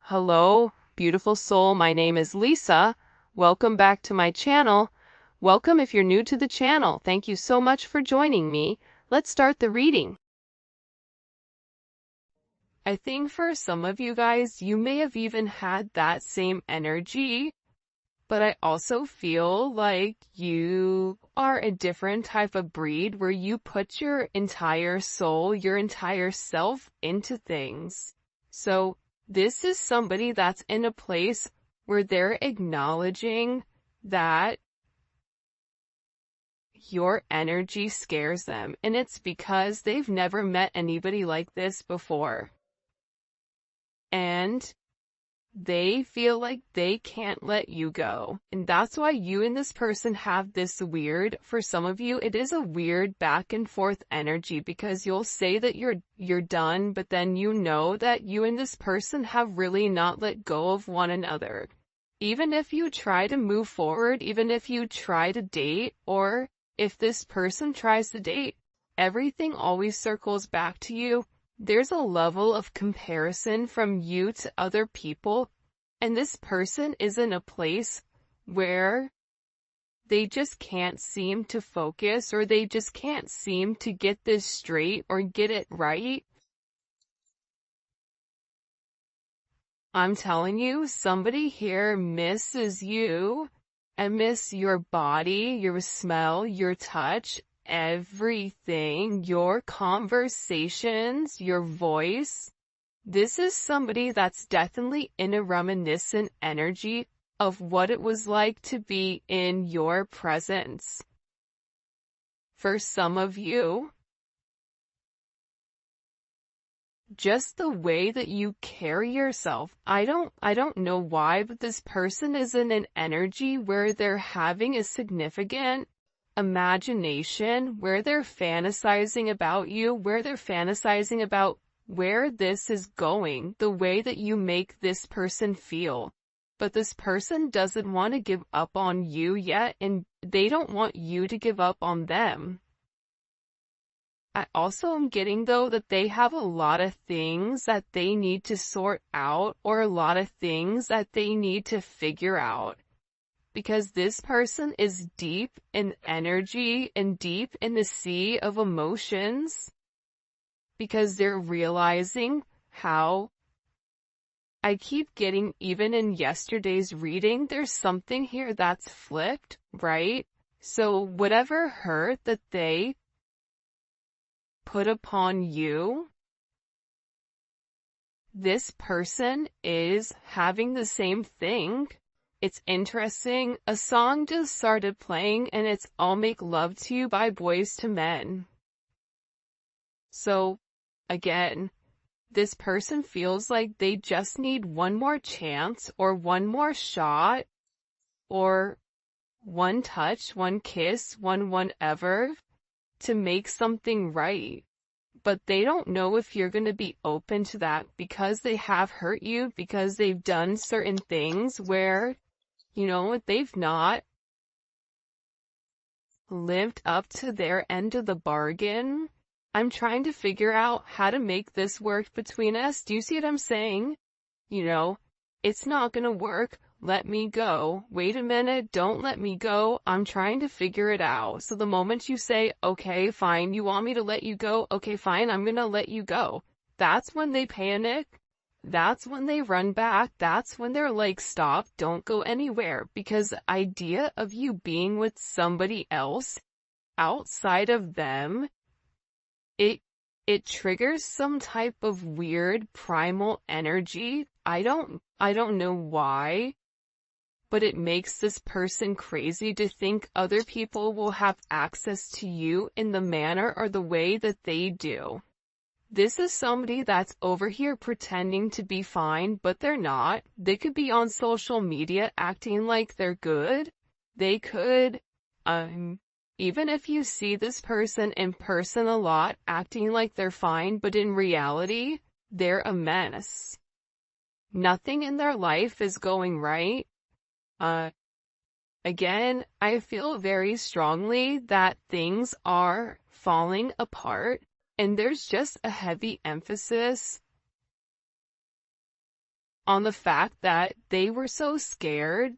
Hello, beautiful soul. My name is Lisa. Welcome back to my channel. Welcome if you're new to the channel. Thank you so much for joining me. Let's start the reading. I think for some of you guys, you may have even had that same energy, but I also feel like you are a different type of breed where you put your entire soul, your entire self into things. So this is somebody that's in a place where they're acknowledging that your energy scares them, and it's because they've never met anybody like this before. And they feel like they can't let you go. And that's why you and this person have this weird, for some of you, it is a weird back and forth energy, because you'll say that you're done, but then you know that you and this person have really not let go of one another. Even if you try to move forward, even if you try to date, or if this person tries to date, everything always circles back to you. There's a level of comparison from you to other people, and this person is in a place where they just can't seem to focus, or they just can't seem to get this straight or get it right. I'm telling you, somebody here misses you and miss your body, your smell, your touch, everything, your conversations, your voice. This is somebody that's definitely in a reminiscent energy of what it was like to be in your presence. For some of you, just the way that you carry yourself, I don't know why, but this person is in an energy where they're having a significant imagination, where they're fantasizing about you, where they're fantasizing about where this is going, the way that you make this person feel. But this person doesn't want to give up on you yet, and they don't want you to give up on them. I also am getting, though, that they have a lot of things that they need to sort out, or a lot of things that they need to figure out. Because this person is deep in energy and deep in the sea of emotions. Because they're realizing how, I keep getting, even in yesterday's reading, there's something here that's flipped, right? So whatever hurt that they put upon you, this person is having the same thing. It's interesting. A song just started playing, and it's "I'll Make Love to You" by Boys to Men. So, again, this person feels like they just need one more chance, or one more shot, or one touch, one kiss, one whatever, to make something right. But they don't know if you're going to be open to that, because they have hurt you, because they've done certain things where, they've not lived up to their end of the bargain. I'm trying to figure out how to make this work between us. Do you see what I'm saying? It's not gonna work. Let me go. Wait a minute. Don't let me go. I'm trying to figure it out. So the moment you say, okay, fine, you want me to let you go? Okay, fine, I'm gonna let you go. That's when they panic. That's when they run back. That's when they're like, stop, don't go anywhere. Because the idea of you being with somebody else outside of them, it triggers some type of weird primal energy. I don't know why, but it makes this person crazy to think other people will have access to you in the manner or the way that they do. This is somebody that's over here pretending to be fine, but they're not. They could be on social media acting like they're good. They could, even if you see this person in person a lot, acting like they're fine, but in reality, they're a mess. Nothing in their life is going right. Again, I feel very strongly that things are falling apart, and there's just a heavy emphasis on the fact that they were so scared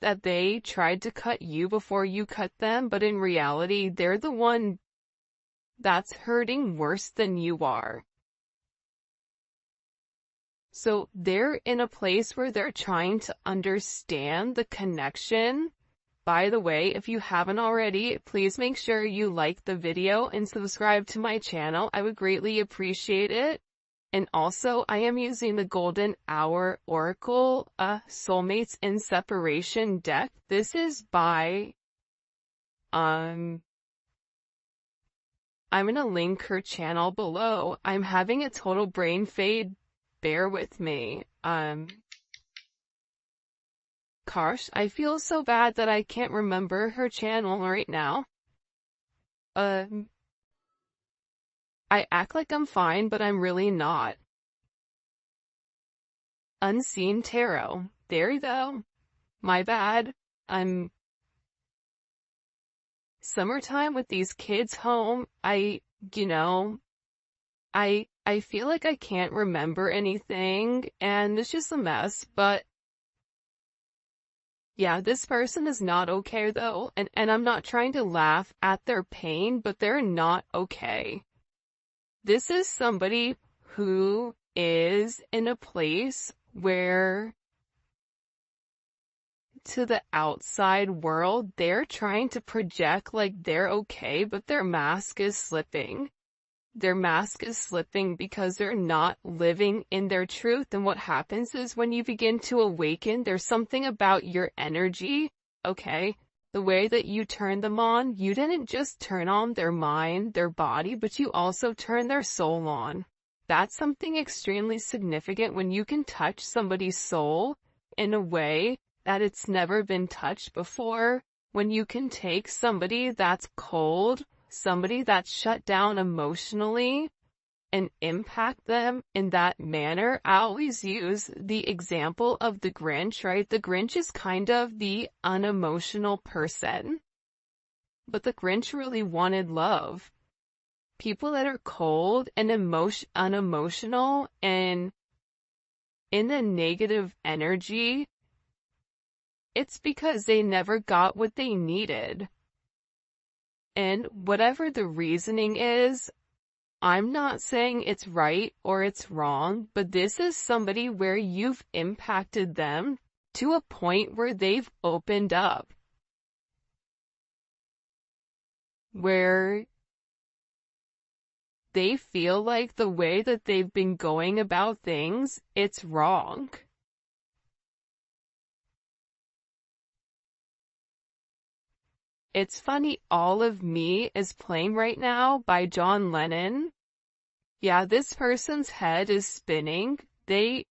that they tried to cut you before you cut them, but in reality, they're the one that's hurting worse than you are. So they're in a place where they're trying to understand the connection. By the way, if you haven't already, please make sure you like the video and subscribe to my channel. I would greatly appreciate it. And also, I am using the Golden Hour Oracle Soulmates in Separation deck. This is by, I'm gonna link her channel below. I'm having a total brain fade. Bear with me. Gosh, I feel so bad that I can't remember her channel right now. I act like I'm fine, but I'm really not. Unseen Tarot. There you go. My bad. Summertime with these kids home, I feel like I can't remember anything, and it's just a mess, but yeah, this person is not okay though, and I'm not trying to laugh at their pain, but they're not okay. This is somebody who is in a place where, to the outside world, they're trying to project like they're okay, but their mask is slipping. Their mask is slipping because they're not living in their truth. And what happens is when you begin to awaken, there's something about your energy, okay? The way that you turn them on, you didn't just turn on their mind, their body, but you also turn their soul on. That's something extremely significant when you can touch somebody's soul in a way that it's never been touched before. When you can take somebody that's cold, somebody that's shut down emotionally, and impact them in that manner. I always use the example of the Grinch, right? The Grinch is kind of the unemotional person, but the Grinch really wanted love. People that are cold and unemotional and in a negative energy, it's because they never got what they needed. And whatever the reasoning is, I'm not saying it's right or it's wrong, but this is somebody where you've impacted them to a point where they've opened up. Where they feel like the way that they've been going about things, it's wrong. It's funny, All of Me is playing right now by John Lennon. Yeah, this person's head is spinning. I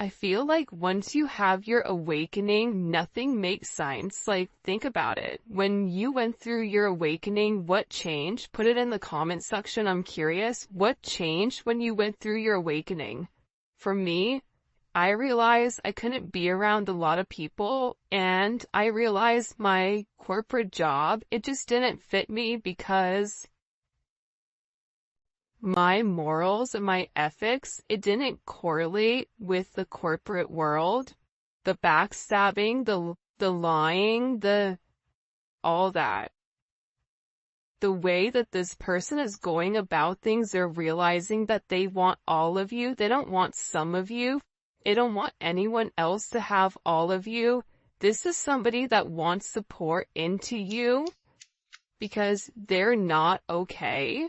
feel like once you have your awakening, nothing makes sense. Like, think about it. When you went through your awakening, what changed? Put it in the comment section. I'm curious. What changed when you went through your awakening? For me, I realized I couldn't be around a lot of people, and I realized my corporate job, it just didn't fit me because my morals and my ethics, it didn't correlate with the corporate world. The backstabbing, the lying, all that. The way that this person is going about things, they're realizing that they want all of you. They don't want some of you. They don't want anyone else to have all of you. This is somebody that wants to pour into you because they're not okay.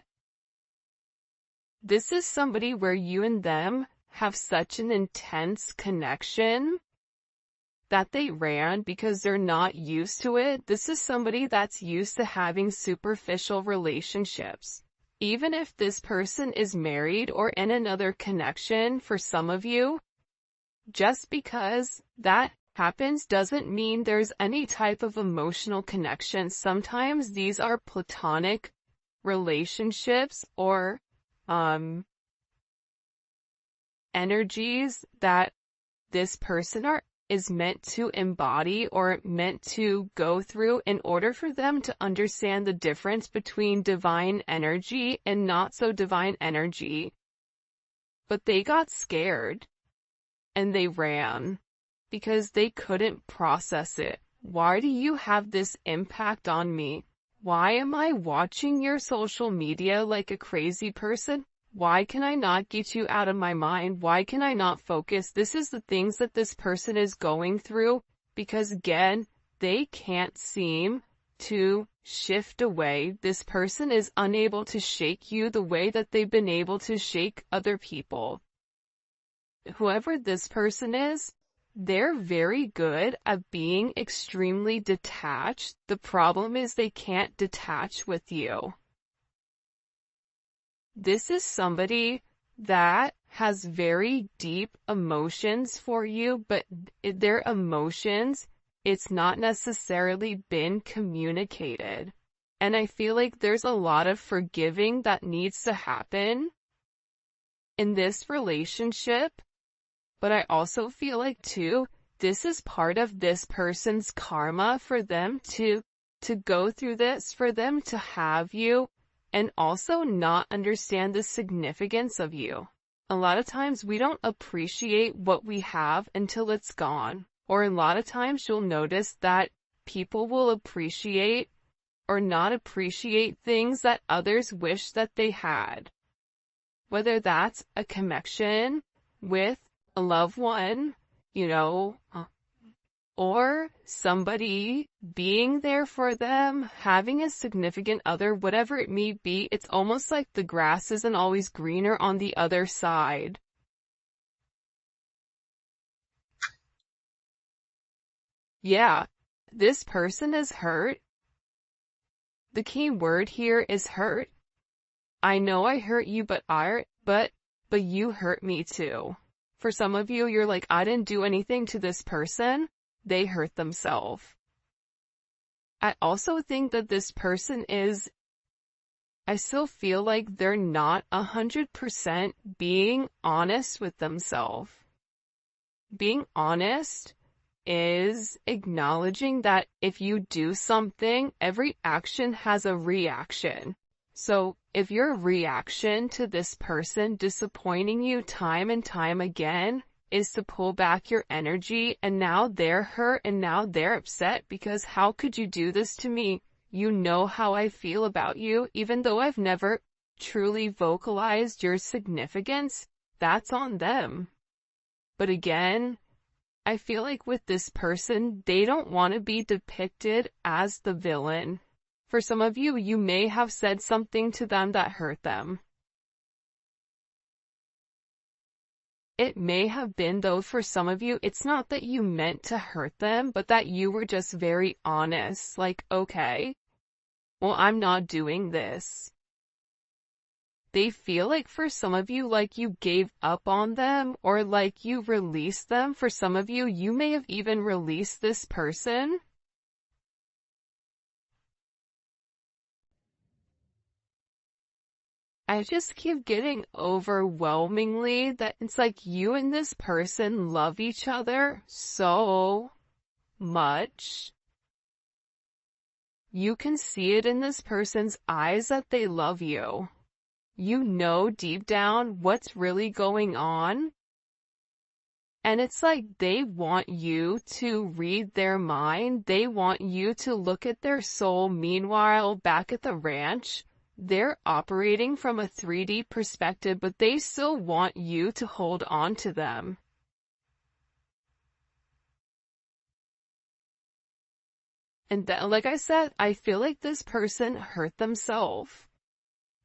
This is somebody where you and them have such an intense connection that they ran because they're not used to it. This is somebody that's used to having superficial relationships. Even if this person is married or in another connection for some of you, just because that happens doesn't mean there's any type of emotional connection. Sometimes these are platonic relationships or energies that this person is meant to embody or meant to go through in order for them to understand the difference between divine energy and not so divine energy. but they got scared and they ran because they couldn't process it. Why do you have this impact on me? Why am I watching your social media like a crazy person? Why can I not get you out of my mind? Why can I not focus? This is the things that this person is going through because, again, they can't seem to shift away. This person is unable to shake you the way that they've been able to shake other people. Whoever this person is, they're very good at being extremely detached. The problem is they can't detach with you. This is somebody that has very deep emotions for you, but their emotions, it's not necessarily been communicated. And I feel like there's a lot of forgiving that needs to happen in this relationship. But I also feel like, too, this is part of this person's karma for them to go through this, for them to have you, and also not understand the significance of you. A lot of times we don't appreciate what we have until it's gone. Or a lot of times you'll notice that people will appreciate or not appreciate things that others wish that they had. Whether that's a connection with a loved one, or somebody being there for them, having a significant other, whatever it may be. It's almost like the grass isn't always greener on the other side. Yeah, this person is hurt. The key word here is hurt. I know I hurt you, but you hurt me too. For some of you, you're like, I didn't do anything to this person. They hurt themselves. I also think that this person I still feel like they're not 100% being honest with themselves. Being honest is acknowledging that if you do something, every action has a reaction. So if your reaction to this person disappointing you time and time again is to pull back your energy, and now they're hurt and now they're upset because how could you do this to me? You know how I feel about you, even though I've never truly vocalized your significance, that's on them. But again, I feel like with this person, they don't want to be depicted as the villain. For some of you, you may have said something to them that hurt them. It may have been, though, for some of you, it's not that you meant to hurt them, but that you were just very honest. Like, okay, well, I'm not doing this. They feel like for some of you, like you gave up on them or like you released them. For some of you, you may have even released this person. I just keep getting overwhelmingly that it's like you and this person love each other so much. You can see it in this person's eyes that they love you. You know deep down what's really going on. And it's like they want you to read their mind. They want you to look at their soul. Meanwhile, back at the ranch, they're operating from a 3D perspective, but they still want you to hold on to them. And that, like I said, I feel like this person hurt themselves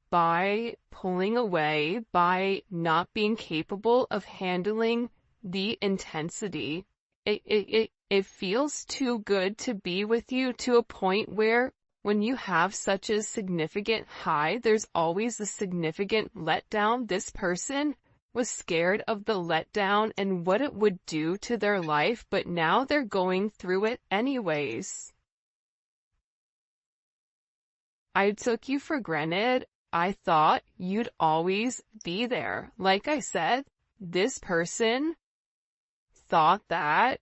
by pulling away, by not being capable of handling the intensity. It feels too good to be with you, to a point where when you have such a significant high, there's always a significant letdown. This person was scared of the letdown and what it would do to their life, but now they're going through it anyways. I took you for granted. I thought you'd always be there. Like I said, this person thought that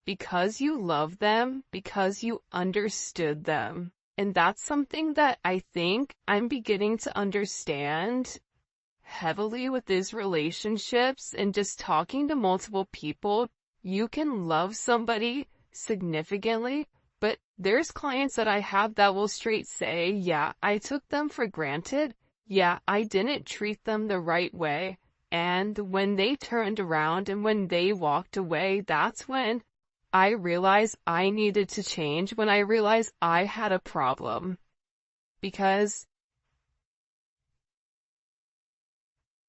because you love them, because you understood them. And that's something that I think I'm beginning to understand heavily with these relationships and just talking to multiple people. You can love somebody significantly, but there's clients that I have that will straight say, yeah, I took them for granted. Yeah, I didn't treat them the right way. And when they turned around and when they walked away, that's when I realized I needed to change, when I realized I had a problem. Because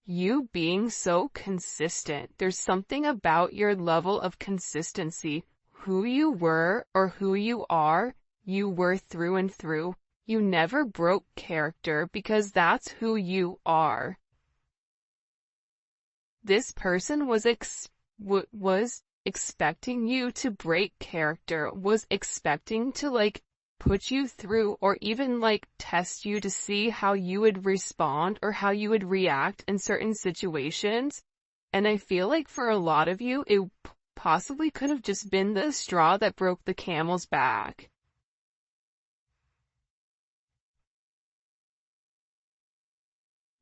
you being so consistent, there's something about your level of consistency. Who you were or who you are, you were through and through. You never broke character because that's who you are. This person was expecting you to break character, was expecting to put you through or even test you to see how you would respond or how you would react in certain situations. And I feel like for a lot of you, it possibly could have just been the straw that broke the camel's back.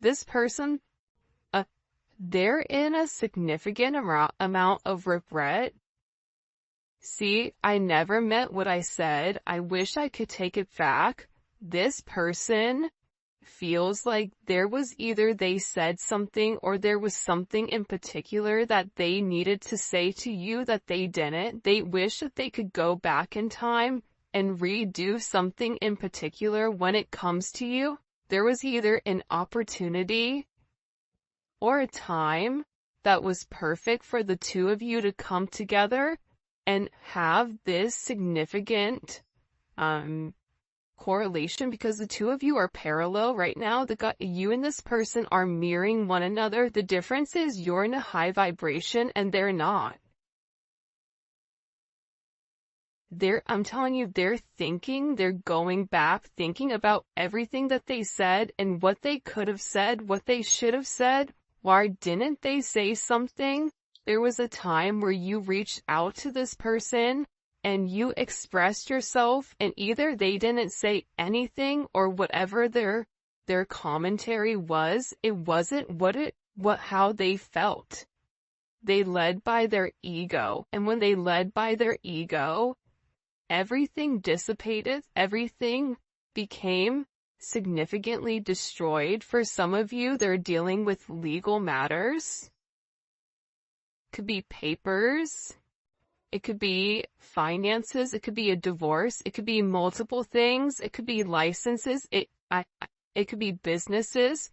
This person, they're in a significant amount of regret. See, I never meant what I said. I wish I could take it back. This person feels like there was either they said something or there was something in particular that they needed to say to you that they didn't. They wish that they could go back in time and redo something in particular when it comes to you. There was either an opportunity or a time that was perfect for the two of you to come together and have this significant correlation, because the two of you are parallel right now. You and this person are mirroring one another. The difference is you're in a high vibration and they're not. I'm telling you, they're going back, thinking about everything that they said and what they could have said, what they should have said. Why didn't they say something? There was a time where you reached out to this person and you expressed yourself, and either they didn't say anything or whatever their commentary was, it wasn't how they felt. They led by their ego, and when they led by their ego, everything dissipated, everything became significantly destroyed. For some of you, they're dealing with legal matters. Could be papers. It could be finances. It could be a divorce. It could be multiple things. It could be licenses. It could be businesses.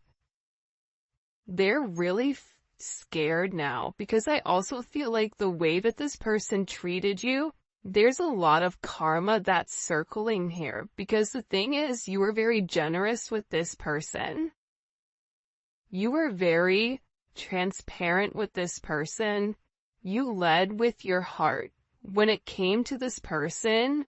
They're really scared now, because I also feel like the way that this person treated you, there's a lot of karma that's circling here, because the thing is, you were very generous with this person. You were very transparent with this person. You led with your heart when it came to this person,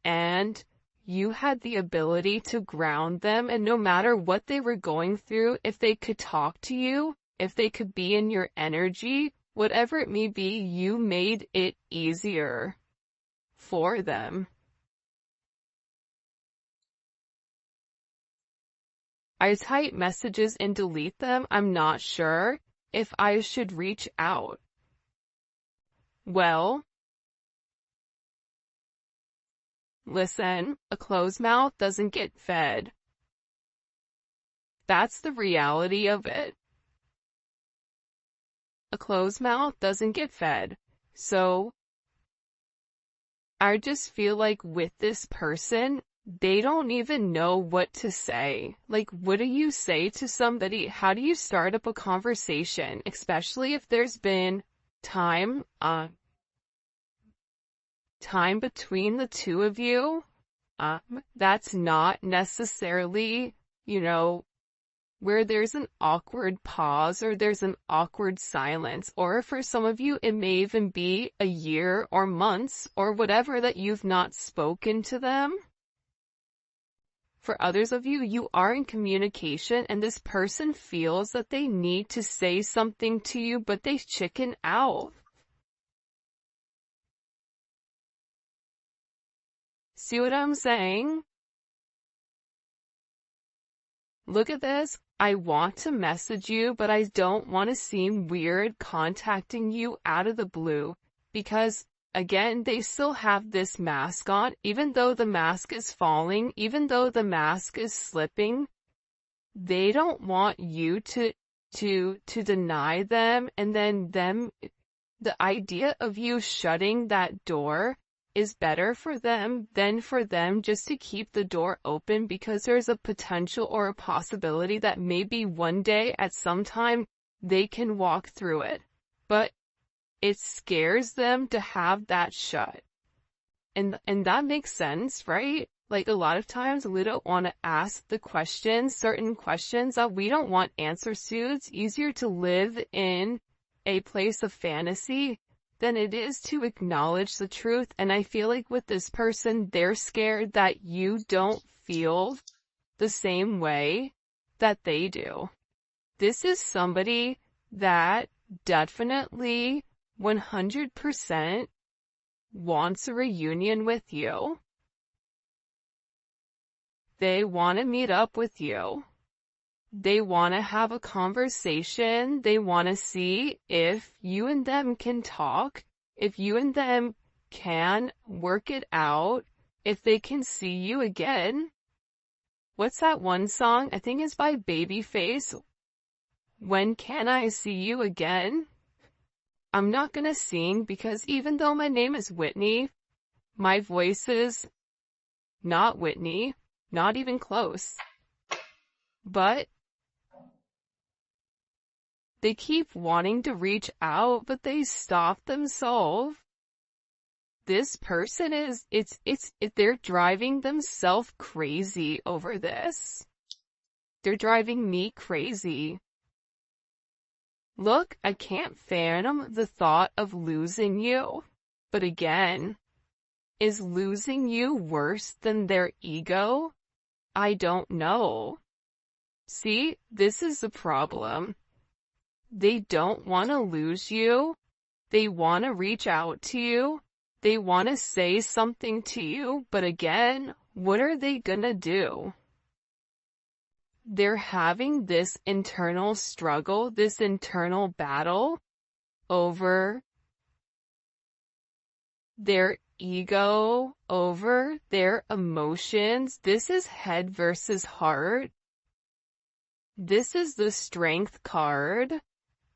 and you had the ability to ground them, and no matter what they were going through, if they could talk to you, if they could be in your energy, whatever it may be, you made it easier for them. I type messages and delete them. I'm not sure if I should reach out. Well, listen, a closed mouth doesn't get fed. That's the reality of it. A closed mouth doesn't get fed. So, I just feel like with this person, they don't even know what to say. Like, what do you say to somebody? How do you start up a conversation, especially if there's been time between the two of you? That's not necessarily, where there's an awkward pause or there's an awkward silence, or for some of you, it may even be a year or months or whatever that you've not spoken to them. For others of you, you are in communication and this person feels that they need to say something to you, but they chicken out. See what I'm saying? look at this. I want to message you, but I don't want to seem weird contacting you out of the blue because, again, they still have this mask on, even though the mask is falling, even though the mask is slipping. They don't want you to deny them, and then the idea of you shutting that door is better for them than for them just to keep the door open, because there's a potential or a possibility that maybe one day at some time they can walk through it. But it scares them to have that shut. And that makes sense, right? Like a lot of times we don't want to ask the questions, certain questions that we don't want answers to. It's easier to live in a place of fantasy than it is to acknowledge the truth. And I feel like with this person, they're scared that you don't feel the same way that they do. This is somebody that definitely 100% wants a reunion with you. They want to meet up with you. They want to have a conversation. They want to see if you and them can talk, if you and them can work it out, if they can see you again. What's that one song? I think it's by Babyface. When can I see you again? I'm not gonna sing because even though my name is Whitney, my voice is not Whitney, not even close. But they keep wanting to reach out, but they stop themselves. This person they're driving themselves crazy over this. They're driving me crazy. Look, I can't fathom the thought of losing you. But again, is losing you worse than their ego? I don't know. See, this is the problem. They don't want to lose you. They want to reach out to you. They want to say something to you. But again, what are they gonna do? They're having this internal struggle, this internal battle over their ego, over their emotions. This is head versus heart. This is the strength card.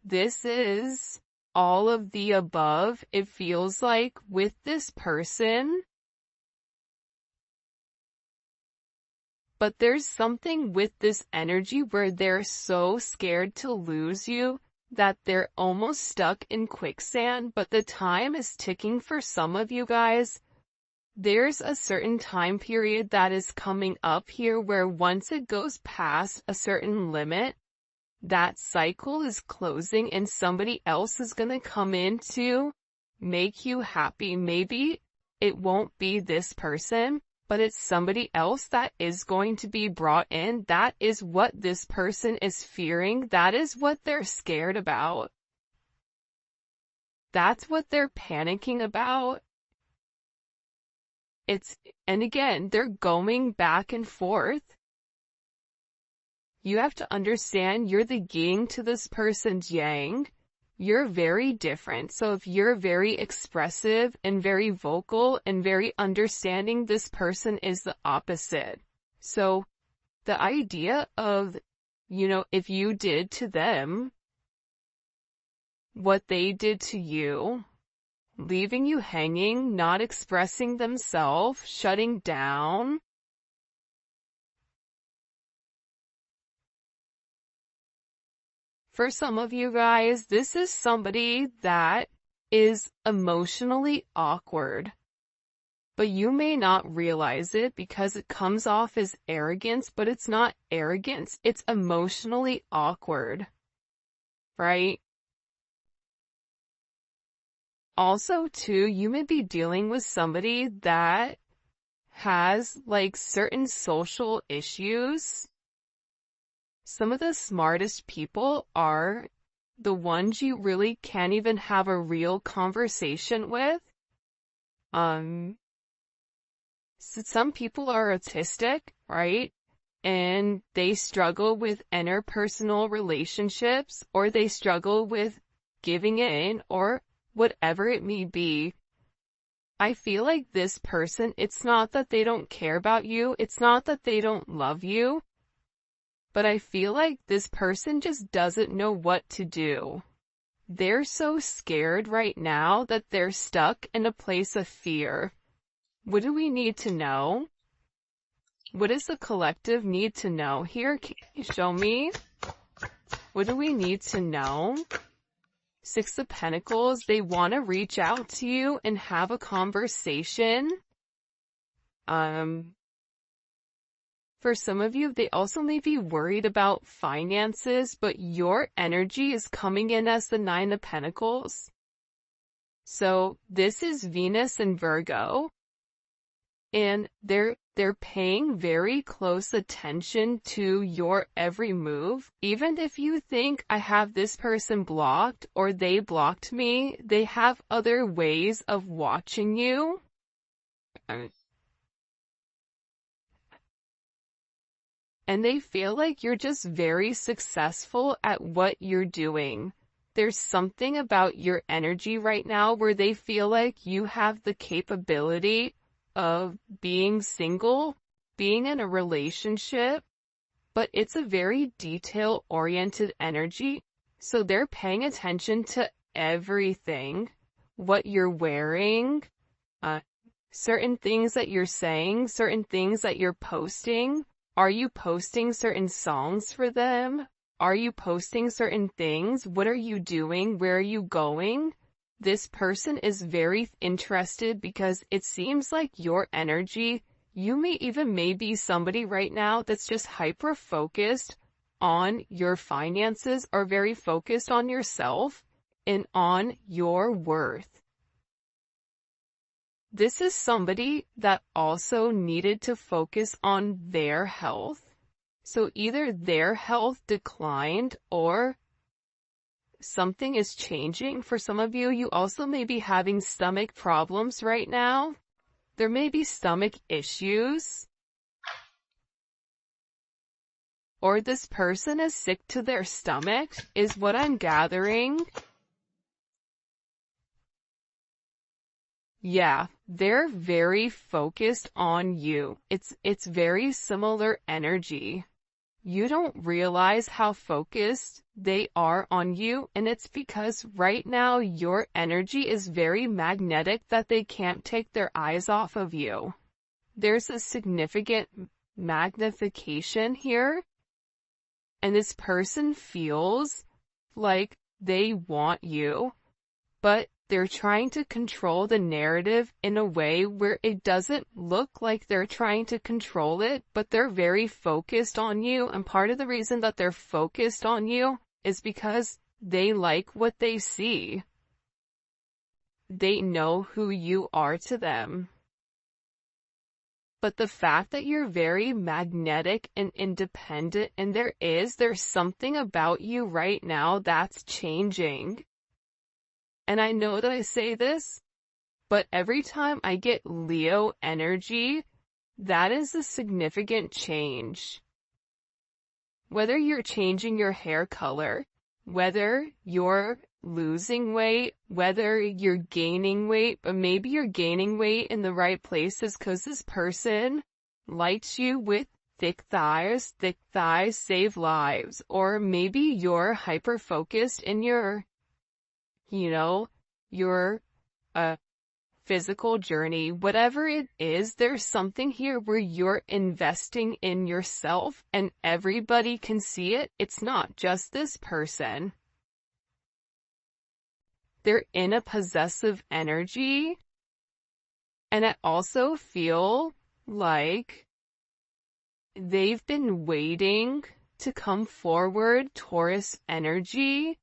This is all of the above. It feels like with this person. But there's something with this energy where they're so scared to lose you that they're almost stuck in quicksand, but the time is ticking for some of you guys. There's a certain time period that is coming up here where once it goes past a certain limit, that cycle is closing and somebody else is gonna come in to make you happy. Maybe it won't be this person, but it's somebody else that is going to be brought in. That is what this person is fearing. That is what they're scared about. That's what they're panicking about. And again, they're going back and forth. You have to understand you're the yin to this person's yang. You're very different. So if you're very expressive and very vocal and very understanding, this person is the opposite. So the idea of, if you did to them what they did to you, leaving you hanging, not expressing themselves, shutting down, for some of you guys, this is somebody that is emotionally awkward. But you may not realize it because it comes off as arrogance, but it's not arrogance. It's emotionally awkward. Right? Also, too, you may be dealing with somebody that has, certain social issues. Some of the smartest people are the ones you really can't even have a real conversation with. So some people are autistic, right? and they struggle with interpersonal relationships, or they struggle with giving in, or whatever it may be. I feel like this person, it's not that they don't care about you, it's not that they don't love you, but I feel like this person just doesn't know what to do. They're so scared right now that they're stuck in a place of fear. What do we need to know? What does the collective need to know? Here, can you show me? What do we need to know? Six of Pentacles, they want to reach out to you and have a conversation. For some of you, they also may be worried about finances, but your energy is coming in as the Nine of Pentacles. So this is Venus and Virgo, and they're paying very close attention to your every move. Even if you think I have this person blocked or they blocked me, they have other ways of watching you. And they feel like you're just very successful at what you're doing. There's something about your energy right now where they feel like you have the capability of being single, being in a relationship, but it's a very detail-oriented energy. So they're paying attention to everything, what you're wearing, certain things that you're saying, certain things that you're posting. Are you posting certain songs for them? Are you posting certain things? What are you doing? Where are you going? This person is very interested because it seems like your energy, you may even be somebody right now that's just hyper-focused on your finances or very focused on yourself and on your worth. This is somebody that also needed to focus on their health. So either their health declined or something is changing. For some of you, you also may be having stomach problems right now. There may be stomach issues. Or this person is sick to their stomach, is what I'm gathering. Yeah, they're very focused on you. It's very similar energy. You don't realize how focused they are on you, and it's because right now your energy is very magnetic that they can't take their eyes off of you. There's a significant magnification here, and this person feels like they want you, but they're trying to control the narrative in a way where it doesn't look like they're trying to control it, but they're very focused on you. And part of the reason that they're focused on you is because they like what they see. They know who you are to them. But the fact that you're very magnetic and independent, and there's something about you right now that's changing. And I know that I say this, but every time I get Leo energy, that is a significant change. Whether you're changing your hair color, whether you're losing weight, whether you're gaining weight, but maybe you're gaining weight in the right places because this person likes you with thick thighs save lives, or maybe you're hyper-focused in your your physical journey. Whatever it is, there's something here where you're investing in yourself and everybody can see it. It's not just this person. They're in a possessive energy, and I also feel like they've been waiting to come forward. Taurus energy.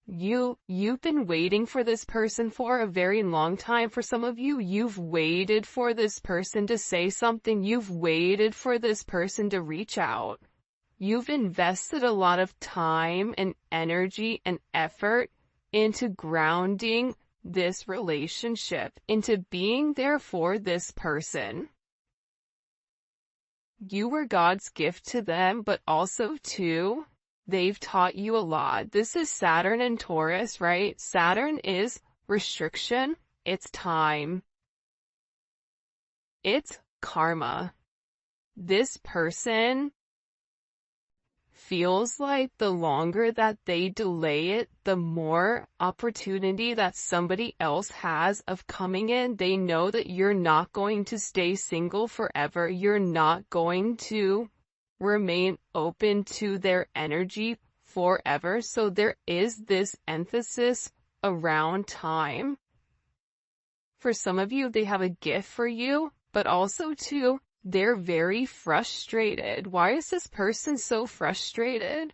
You've been waiting for this person for a very long time. For some of you, you've waited for this person to say something. You've waited for this person to reach out. You've invested a lot of time and energy and effort into grounding this relationship, into being there for this person. you were God's gift to them, but also too, they've taught you a lot. This is Saturn and Taurus, right? Saturn is restriction, it's time, it's karma. This person feels like the longer that they delay it, the more opportunity that somebody else has of coming in. They know that you're not going to stay single forever. You're not going to remain open to their energy forever. So there is this emphasis around time. For some of you, they have a gift for you, but also too, they're very frustrated. Why is this person so frustrated?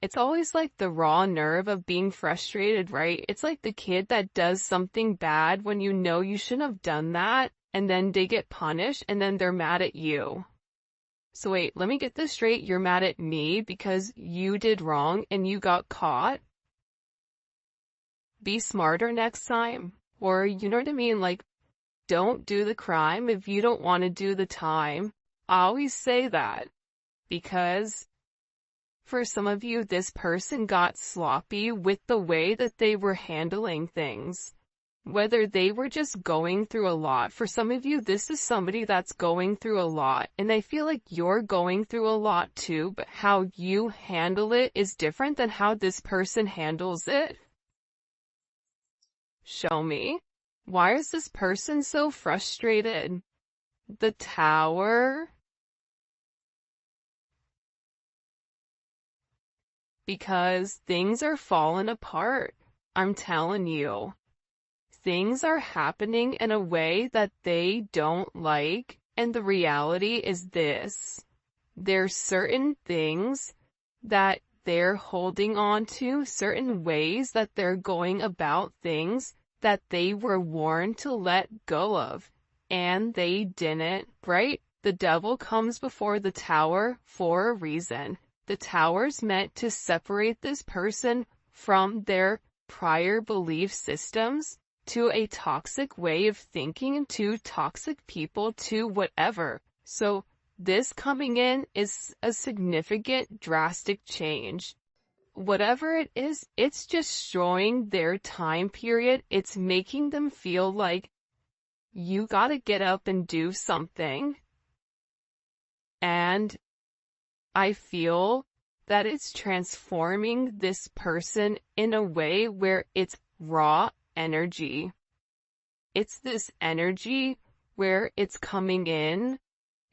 It's always like the raw nerve of being frustrated, right? It's like the kid that does something bad when you know you shouldn't have done that, and then they get punished, and then they're mad at you. So wait, let me get this straight. You're mad at me because you did wrong and you got caught? Be smarter next time. Or, you know what I mean? Like, don't do the crime if you don't want to do the time. I always say that because for some of you, this person got sloppy with the way that they were handling things. Whether they were just going through a lot. For some of you, this is somebody that's going through a lot. And I feel like you're going through a lot too, but how you handle it is different than how this person handles it. Show me. Why is this person so frustrated? The Tower? Because things are falling apart. I'm telling you. Things are happening in a way that they don't like, and the reality is this. There's certain things that they're holding on to, certain ways that they're going about things that they were warned to let go of, and they didn't, right? The devil comes before the Tower for a reason. The Tower's meant to separate this person from their prior belief systems, to a toxic way of thinking, to toxic people, to whatever. So this coming in is a significant, drastic change. Whatever it is, it's destroying their time period. It's making them feel like you gotta get up and do something. And I feel that it's transforming this person in a way where it's raw energy. It's this energy where it's coming in,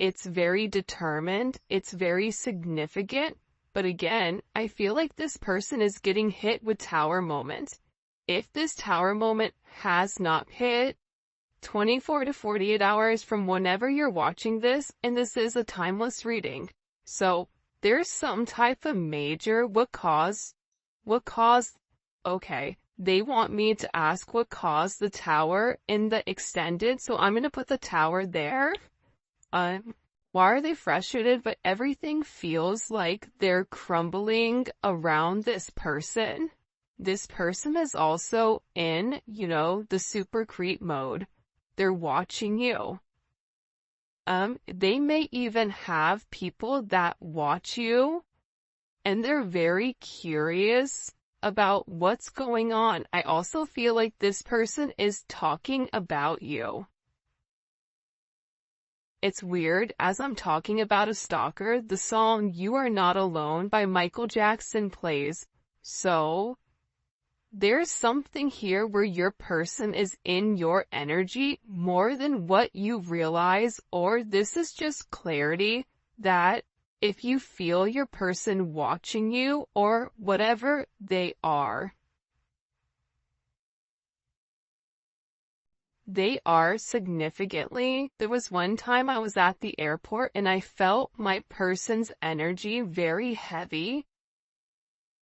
it's very determined, it's very significant, but again, I feel like this person is getting hit with Tower moment. If this Tower moment has not hit, 24 to 48 hours from whenever you're watching this, and this is a timeless reading. So, there's some type of major, what caused, okay. They want me to ask what caused the Tower in the extended, so I'm gonna put the Tower there. Why are they frustrated? But everything feels like they're crumbling around this person. This person is also in, the super creep mode. They're watching you. They may even have people that watch you, and they're very curious about what's going on. I also feel like this person is talking about you. It's weird, as I'm talking about a stalker, the song You Are Not Alone by Michael Jackson plays. So, there's something here where your person is in your energy more than what you realize, or this is just clarity that if you feel your person watching you or whatever they are significantly. There was one time I was at the airport and I felt my person's energy very heavy.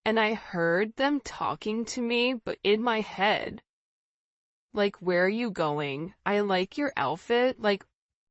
And I heard them talking to me, but in my head. Like, where are you going? I like your outfit. Like,